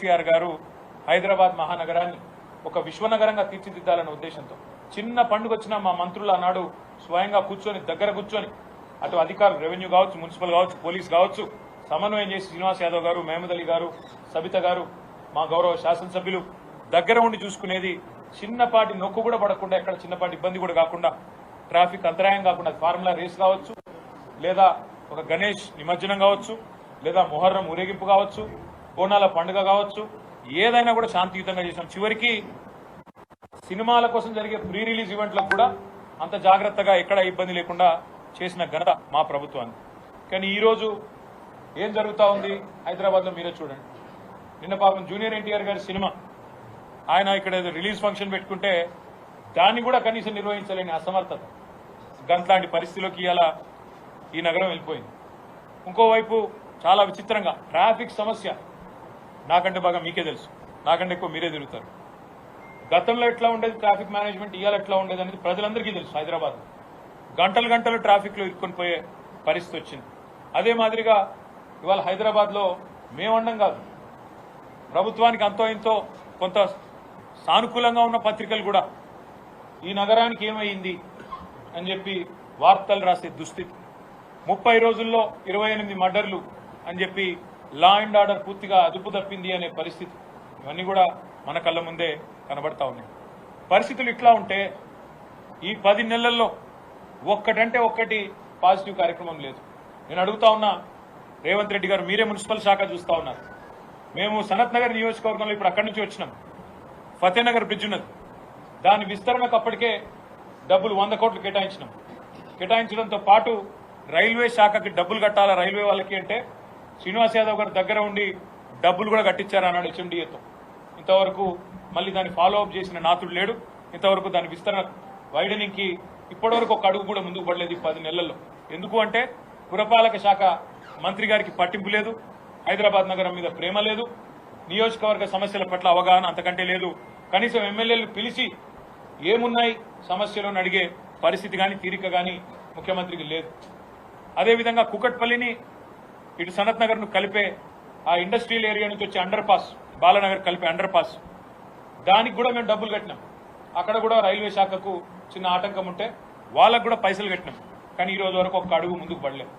కేసీఆర్ గారు హైదరాబాద్ మహానగరాన్ని ఒక విశ్వనగరంగా తీర్చిదిద్దాలనే ఉద్దేశంతో చిన్న పండుగ వచ్చినా మా మంత్రులు ఆనాడు స్వయంగా కూర్చొని దగ్గర కూర్చొని అటు అధికారులు రెవెన్యూ కావచ్చు, మున్సిపల్ కావచ్చు, పోలీస్ కావచ్చు సమన్వయం చేసి శ్రీనివాస్ యాదవ్ గారు, మహమూద్ అలీ గారు, సబిత గారు, మా గౌరవ శాసనసభ్యులు దగ్గర ఉండి చూసుకునేది. చిన్నపాటి నొక్కు కూడా పడకుండా, ఎక్కడ చిన్నపాటి ఇబ్బంది కూడా కాకుండా, ట్రాఫిక్ అంతరాయం కాకుండా, ఫార్ములా రేస్ కావచ్చు, లేదా ఒక గణేష్ నిమజ్జనం కావచ్చు, లేదా మొహర్రం ఊరేగింపు కావచ్చు, బోనాల పండుగ కావచ్చు, ఏదైనా కూడా శాంతియుతంగా చేసాం. చివరికి సినిమాల కోసం జరిగే ప్రీ రిలీజ్ ఈవెంట్లకు కూడా అంత జాగ్రత్తగా ఎక్కడ ఇబ్బంది లేకుండా చేసిన ఘనత మా ప్రభుత్వానికి. కానీ ఈరోజు ఏం జరుగుతూ ఉంది హైదరాబాద్లో మీరే చూడండి. నిన్న పాపం జూనియర్ ఎన్టీఆర్ గారి సినిమా ఆయన ఇక్కడ ఏదో రిలీజ్ ఫంక్షన్ పెట్టుకుంటే దాన్ని కూడా కనీసం నిర్వహించలేని అసమర్థత, గంట్లాంటి పరిస్థితిలోకి ఇలా ఈ నగరం వెళ్ళిపోయింది. ఇంకోవైపు చాలా విచిత్రంగా ట్రాఫిక్ సమస్య నాకంటే బాగా మీకే తెలుసు, నాకంటే ఎక్కువ మీరే తిరుగుతారు. గతంలో ఎట్లా ఉండేది ట్రాఫిక్ మేనేజ్మెంట్, ఇవాళ ఎట్లా ఉండేది అనేది ప్రజలందరికీ తెలుసు. హైదరాబాద్ గంటలు గంటలు ట్రాఫిక్లో ఇరుక్కొని పోయే పరిస్థితి వచ్చింది. అదే మాదిరిగా ఇవాళ హైదరాబాద్లో మేమండం కాదు, ప్రభుత్వానికి అంతో ఇంతో కొంత సానుకూలంగా ఉన్న పత్రికలు కూడా ఈ నగరానికి ఏమైంది అని చెప్పి వార్తలు రాసే దుస్థితి. 30 రోజుల్లో 28 మర్డర్లు అని చెప్పి లా అండ్ ఆర్డర్ పూర్తిగా అదుపు తప్పింది అనే పరిస్థితి. ఇవన్నీ కూడా మన కళ్ళ ముందే కనబడతా ఉన్నాయి. పరిస్థితులు ఇట్లా ఉంటే ఈ 10 నెలల్లో ఒక్కటంటే ఒక్కటి పాజిటివ్ కార్యక్రమం లేదు. నేను అడుగుతా ఉన్నా రేవంత్ రెడ్డి గారు, మీరే మున్సిపల్ శాఖ చూస్తా ఉన్నారు. మేము సనత్ నగర్ నియోజకవర్గంలో ఇప్పుడు అక్కడి నుంచి వచ్చినాం. ఫతేనగర్ బ్రిడ్జ్ ఉన్నది, దాని విస్తరణకు అప్పటికే డబ్బులు 100 కోట్లు కేటాయించినాం. కేటాయించడంతో పాటు రైల్వే శాఖకి డబ్బులు కట్టాలా రైల్వే వాళ్ళకి అంటే శ్రీనివాస్ యాదవ్ గారు దగ్గర ఉండి డబ్బులు కూడా కట్టించారు అన్నాడు హెచ్ఎండిఏతో. ఇంతవరకు మళ్ళీ దాన్ని ఫాలో అప్ చేసిన నాతుడు లేడు. ఇంతవరకు దాని విస్తరణ వైడనింగ్కి ఇప్పటివరకు ఒక అడుగు కూడా ముందుకు పడలేదు ఈ 10 నెలల్లో. ఎందుకు అంటే పురపాలక శాఖ మంత్రి గారికి పట్టింపు లేదు, హైదరాబాద్ నగరం మీద ప్రేమ లేదు, నియోజకవర్గ సమస్యల పట్ల అవగాహన అంతకంటే లేదు. కనీసం ఎమ్మెల్యేలు పిలిచి ఏమున్నాయి సమస్యలు అని అడిగే పరిస్థితి కానీ తీరిక కానీ ముఖ్యమంత్రికి లేదు. అదేవిధంగా కుకట్పల్లిని ఇటు సనత్ నగర్ ను కలిపే ఆ ఇండస్ట్రియల్ ఏరియా నుంచి వచ్చే అండర్ పాస్, బాలనగర్ కలిపే అండర్ పాస్, దానికి కూడా మేము డబ్బులు కట్టినాం. అక్కడ కూడా రైల్వే శాఖకు చిన్న ఆటంకం ఉంటే వాళ్ళకు కూడా పైసలు కట్టినాం. కానీ ఈ రోజు వరకు ఒక్క అడుగు ముందుకు పడలేదు.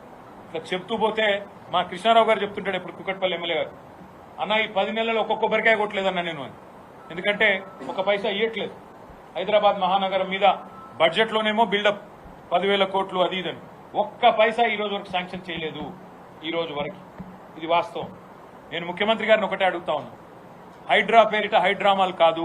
ఇట్లా చెప్తూ పోతే మా కృష్ణారావు గారు చెప్తుంటాడు ఇప్పుడు కుకట్పల్లి ఎమ్మెల్యే గారు, అన్న ఈ 10 నెలల్లో ఒక్కొక్క కొబ్బరికాయ కొట్టలేదన్న నేను అని. ఎందుకంటే ఒక పైసా ఇయ్యట్లేదు. హైదరాబాద్ మహానగరం మీద బడ్జెట్లోనేమో బిల్డప్ 10,000 కోట్లు అది ఇదని, ఒక్క పైసా ఈ రోజు వరకు శాంక్షన్ చేయలేదు. ఈ రోజు వరకు ఇది వాస్తవం. నేను ముఖ్యమంత్రి గారిని ఒకటే అడుగుతా ఉన్నా, హైడ్రా పేరిట హైడ్రామాలు కాదు,